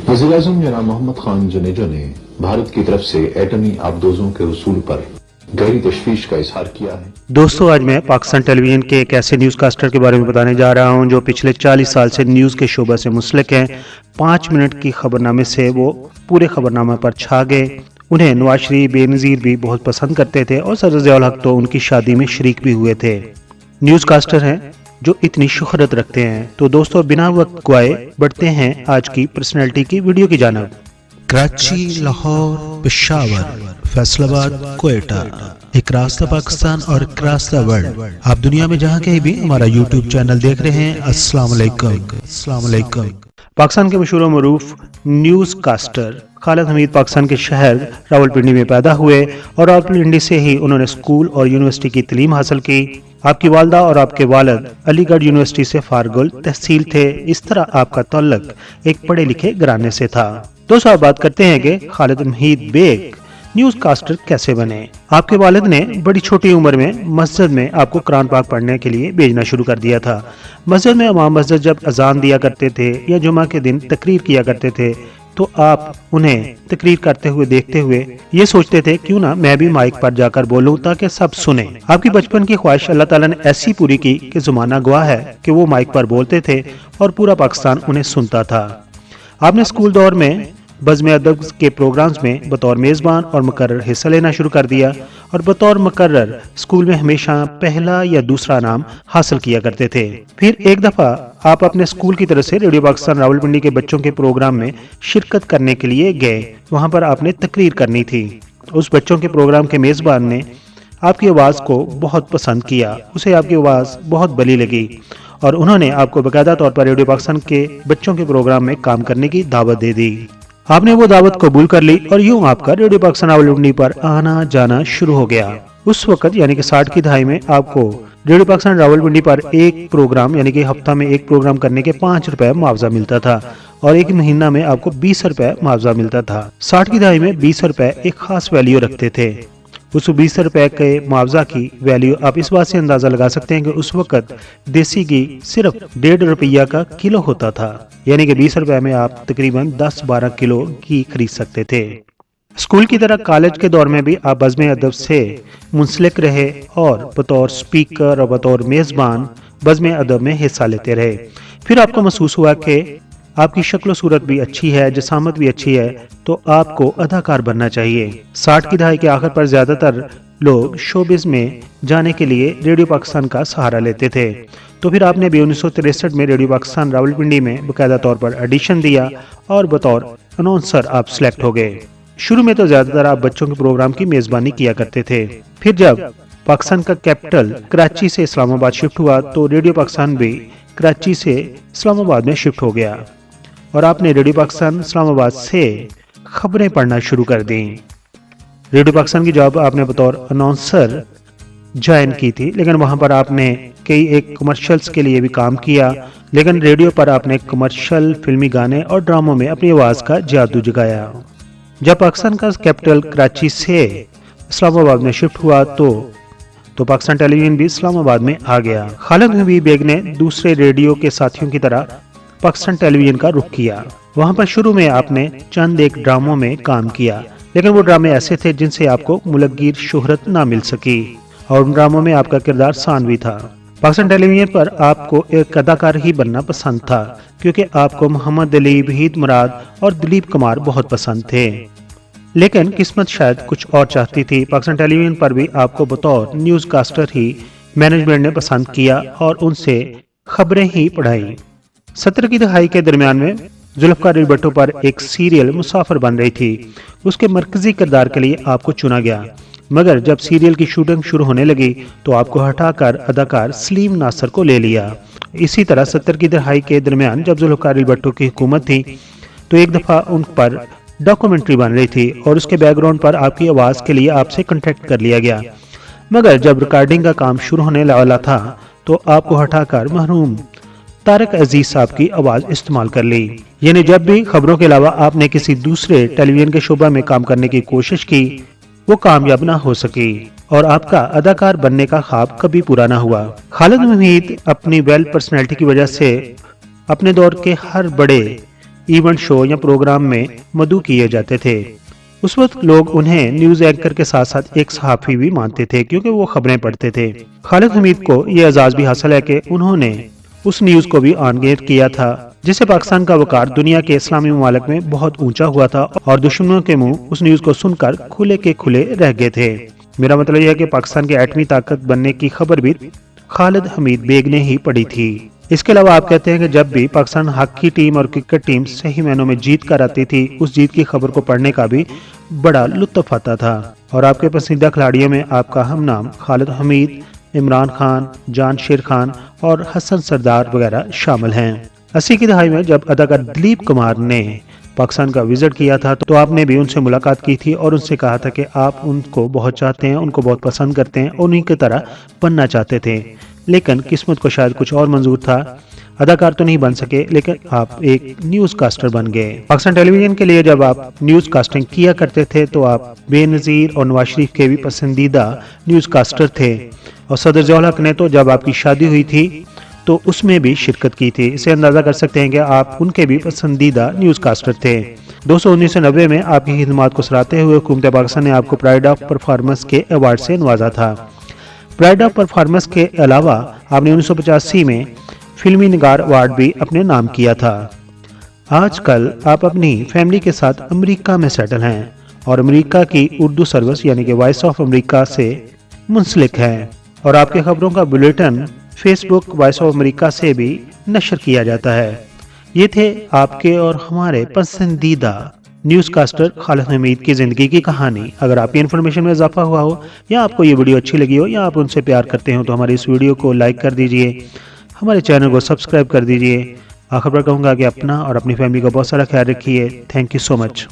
वज़ीर-ए-आज़म जनाब मोहम्मद खान जुनेजो ने भारत की तरफ से एटमी आबदोजों के वसूल पर गहरी तशवीश का इजहार किया है। दोस्तों, आज मैं पाकिस्तान टेलीविजन के एक ऐसे न्यूज़ कास्टर के बारे में बताने जा रहा हूं जो पिछले 40 साल से न्यूज़ के शोबे से मुंसलिक हैं। 5 मिनट की खबरनामे से वो पूरे खबरनामे पर छा गए। उन्हें नवाज शरीफ बेनज़ीर भी बहुत पसंद करते थे और सर ज़ियाउल हक तो उनकी शादी में शरीक भी हुए थे। न्यूज़ कास्टर हैं जो इतनी शोहरत रखते हैं। तो दोस्तों, बिना वक्त गवाए बढ़ते हैं आज की पर्सनैलिटी की वीडियो की जानिब। कराची, लाहौर, पेशावर, फैसलाबाद, कोयटा, एक रास्ता पाकिस्तान और एक रास्ता वर्ल्ड। आप दुनिया में जहां कहीं भी हमारा यूट्यूब चैनल देख रहे हैं, अस्सलाम वालेकुम। पाकिस्तान के मशहूर मरूफ न्यूज़ कास्टर खालिद हमीद पाकिस्तान के शहर रावलपिंडी में पैदा हुए और रावलपिंडी से ही उन्होंने स्कूल और यूनिवर्सिटी की तालीम हासिल की। आपकी वालदा और आपके वालिद अलीगढ़ यूनिवर्सिटी से फारगुल तहसील थे। इस तरह आपका ताल्लुक एक पढ़े लिखे घराने से था। दोस्तों, आप बात करते हैं कि खालिद हमीद बेग न्यूज़ कास्टर कैसे बने। आपके वालिद ने बड़ी छोटी उम्र में मस्जिद में आपको कुरान पाक पढ़ने के लिए भेजना शुरू कर दिया था। मस्जिद में इमाम मस्जिद जब अजान दिया करते थे या जुमा के दिन तकरीर किया करते थे तो आप उन्हें तकरीर करते हुए देखते हुए ये सोचते थे क्यों ना मैं भी माइक पर जाकर बोलूं ताकि सब सुने। आपकी बचपन की ख्वाहिश अल्लाह ताला ने ऐसी पूरी की कि ज़माना गवाह है कि वो माइक पर बोलते थे और पूरा पाकिस्तान उन्हें सुनता था। आपने स्कूल दौर में बज़्म अदब के प्रोग्राम्स में बतौर मेज़बान और मुकर्रर हिस्सा लेना शुरू कर दिया और बतौर मुकर्रर स्कूल में हमेशा पहला या दूसरा नाम हासिल किया करते थे। फिर एक दफ़ा आप अपने स्कूल की तरफ से रेडियो पाकिस्तान रावलपिंडी के बच्चों के प्रोग्राम में शिरकत करने के लिए गए। वहाँ पर आपने तकरीर करनी थी। उस बच्चों के प्रोग्राम के मेज़बान ने आपकी आवाज़ को बहुत पसंद किया। उसे आपकी आवाज़ बहुत भली लगी और उन्होंने आपको बाकायदा तौर पर रेडियो पाकिस्तान के बच्चों के प्रोग्राम में काम करने की दावत दे दी। आपने वो दावत कबूल कर ली और यूं आपका रेडियो पाकिस्तान रावलपिंडी पर आना जाना शुरू हो गया। उस वक्त यानी कि 60 की दहाई में आपको रेडियो पाकिस्तान रावलपिंडी पर एक प्रोग्राम यानी कि हफ्ता में एक प्रोग्राम करने के 5 रुपए मुआवजा मिलता था और एक महीना में आपको 20 रुपए मुआवजा मिलता था। 60 की दहाई में 20 रुपए एक खास वैल्यू रखते थे। उस 20 रुपए के मुआवजा की वैल्यू आप इस बात से अंदाजा लगा सकते हैं कि उस वक्त देसी घी सिर्फ 1.5 रुपया का किलो होता था, यानी कि 20 रुपए में आप तकरीबन 10-12 किलो घी खरीद सकते थे। स्कूल की तरह कॉलेज के दौर में भी आप बज़्म अदब से मुंसलिक रहे और बतौर स्पीकर और बतौर मेज़बान बज़्म अदब में हिस्सा लेते रहे। फिर आपको महसूस हुआ कि आपकी शक्ल सूरत भी अच्छी है, जसामत भी अच्छी है, तो आपको अदाकार बनना चाहिए। 60 की दहाई के आखिर पर ज्यादातर लोग शोबिज़ में जाने के लिए रेडियो पाकिस्तान का सहारा लेते थे। तो फिर आपने भी 1963 में रेडियो पाकिस्तान रावलपिंडी में बाकायदा तौर पर ऑडिशन दिया और बतौर अनाउंसर आप सिलेक्ट हो गए। शुरू में तो ज्यादातर आप बच्चों के प्रोग्राम की मेजबानी किया करते थे। फिर जब पाकिस्तान का कैपिटल कराची से इस्लामाबाद शिफ्ट हुआ तो रेडियो पाकिस्तान भी कराची से इस्लामाबाद में शिफ्ट हो गया और आपने रेडियो पाकिस्तान इस्लामाबाद से खबरें पढ़ना शुरू कर दी। रेडियो पाकिस्तान की जॉब आपने बतौर अनाउंसर ज्वाइन की थी, लेकिन वहां पर आपने कई एक कमर्शियल्स के लिए भी काम किया, लेकिन रेडियो पर आपने कमर्शियल, फिल्मी गाने और ड्रामों में अपनी आवाज़ का जादू जगाया। जब पाकिस्तान का कैपिटल कराची से इस्लामाबाद में शिफ्ट हुआ तो पाकिस्तान टेलीविजन भी इस्लामाबाद में आ गया। खालिद हमीद बेग ने दूसरे रेडियो के साथियों की तरह पाकिस्तान टेलीविजन का रुख किया। वहां पर शुरू में आपने चंद एक ड्रामों में काम किया, लेकिन वो ड्रामे ऐसे थे जिनसे आपको मुलग्गिर शोहरत ना मिल सकी और उन ड्रामों में आपका किरदार सानवी था। पाकिस्तान टेलीविजन पर आपको एक अदाकार ही बनना पसंद था क्योंकि आपको मोहम्मद अली, वहीद मुराद और दिलीप कुमार बहुत पसंद थे, लेकिन किस्मत शायद कुछ और चाहती थी। पाकिस्तान टेलीविजन पर भी आपको बतौर न्यूज़ कास्टर ही मैनेजमेंट ने पसंद किया और उनसे खबरें ही पढ़ाई। 70 की दहाई के दरमियान में जुल्फ़िकार अली भुट्टो पर एक सीरियल मुसाफिर बन रही थी। उसके मरकजी किरदार के लिए आपको चुना गया, मगर जब सीरियल की शूटिंग शुरू होने लगी तो आपको हटाकर अदाकार सलीम नासर को ले लिया। इसी तरह 70 की दहाई के दरमियान जब जुल्फ़िकार अली भुट्टो की हुकूमत थी तो एक दफ़ा उन पर डॉक्यूमेंट्री बन रही थी और उसके बैकग्राउंड पर आपकी आवाज़ के लिए आपसे कॉन्टेक्ट कर लिया गया, मगर जब रिकॉर्डिंग का काम शुरू होने वाला था तो आपको हटाकर मरहूम तारक अजीज साहब की आवाज इस्तेमाल कर ली। यानी जब भी खबरों के अलावा आपने किसी दूसरे टेलीविजन के शोबा में काम करने की कोशिश की वो कामयाब ना हो सकी और आपका अदाकार बनने का ख्वाब कभी पूरा ना हुआ। खालिद हमीद अपनी वेल पर्सनैलिटी की वजह से अपने दौर के हर बड़े इवेंट शो या प्रोग्राम में मदऊ किए जाते थे। उस वक्त लोग उन्हें न्यूज एंकर के साथ साथ एक सहाफी भी मानते थे, क्योंकि वो खबरें पढ़ते थे। खालिद हमीद को यह एजाज भी हासिल है कि उन्होंने उस न्यूज को भी ऑन एयर किया था जिससे पाकिस्तान का वकार दुनिया के इस्लामी ममालिक में बहुत ऊंचा हुआ था और दुश्मनों के मुंह उस न्यूज को सुनकर खुले के खुले रह गए थे। मेरा मतलब यह है कि पाकिस्तान के एटमी ताकत बनने की खबर भी खालिद हमीद बेग ने ही पढ़ी थी। इसके अलावा आप कहते हैं कि जब भी पाकिस्तान हॉकी टीम और क्रिकेट टीम सही मायनों में जीत कर आती थी, उस जीत की खबर को पढ़ने का भी बड़ा लुत्फ आता था। और आपके पसंदीदा खिलाड़ियों में आपका हम नाम खालिद हमीद, इमरान खान, जानशेर खान और हसन सरदार वगैरह शामिल हैं। 80 की दहाई में जब अदाकार दिलीप कुमार ने पाकिस्तान का विजिट किया था तो आपने भी उनसे मुलाकात की थी और उनसे कहा था कि आप उनको बहुत चाहते हैं, उनको बहुत पसंद करते हैं और उन्हीं की तरह बनना चाहते थे। लेकिन किस्मत को शायद कुछ और मंजूर था। अदाकार तो नहीं बन सके, लेकिन आप एक न्यूज कास्टर बन गए। पाकिस्तान टेलीविजन के लिए जब आप न्यूज कास्टिंग किया करते थे तो आप बेनजीर और नवाज शरीफ के भी पसंदीदा न्यूज कास्टर थे। और सदर ज़ियाउल हक ने तो जब आपकी शादी हुई थी तो उसमें भी शिरकत की थी। इससे अंदाजा कर सकते हैं कि आप उनके भी पसंदीदा न्यूज कास्टर थे। 1990 में आपकी खिदमत को सराहते हुए हुकूमत पाकिस्तान ने आपको प्राइड ऑफ परफॉर्मेंस के अवार्ड से नवाजा था। प्राइड ऑफ परफॉर्मेंस के अलावा आपने 1985 में फिल्मी निगार अवार्ड भी अपने नाम किया था। आजकल आप अपनी फैमिली के साथ अमेरिका में सेटल हैं और अमेरिका की उर्दू सर्विस यानी कि वॉइस ऑफ अमेरिका से मुंसलिक हैं और आपके खबरों का bulletin Facebook voice of America से भी नशर किया जाता है। ये थे आपके और हमारे पसंदीदा न्यूज कास्टर खालिद हमीद की जिंदगी की कहानी। अगर आपकी इन्फॉर्मेशन में इजाफा हुआ हो या आपको ये वीडियो अच्छी लगी हो या आप उनसे प्यार करते हो तो हमारी इस वीडियो को लाइक कर दीजिए, हमारे चैनल को सब्सक्राइब कर दीजिए। आखिर पर कहूँगा कि अपना और अपनी फैमिली का बहुत सारा ख्याल रखिए। Thank you so much.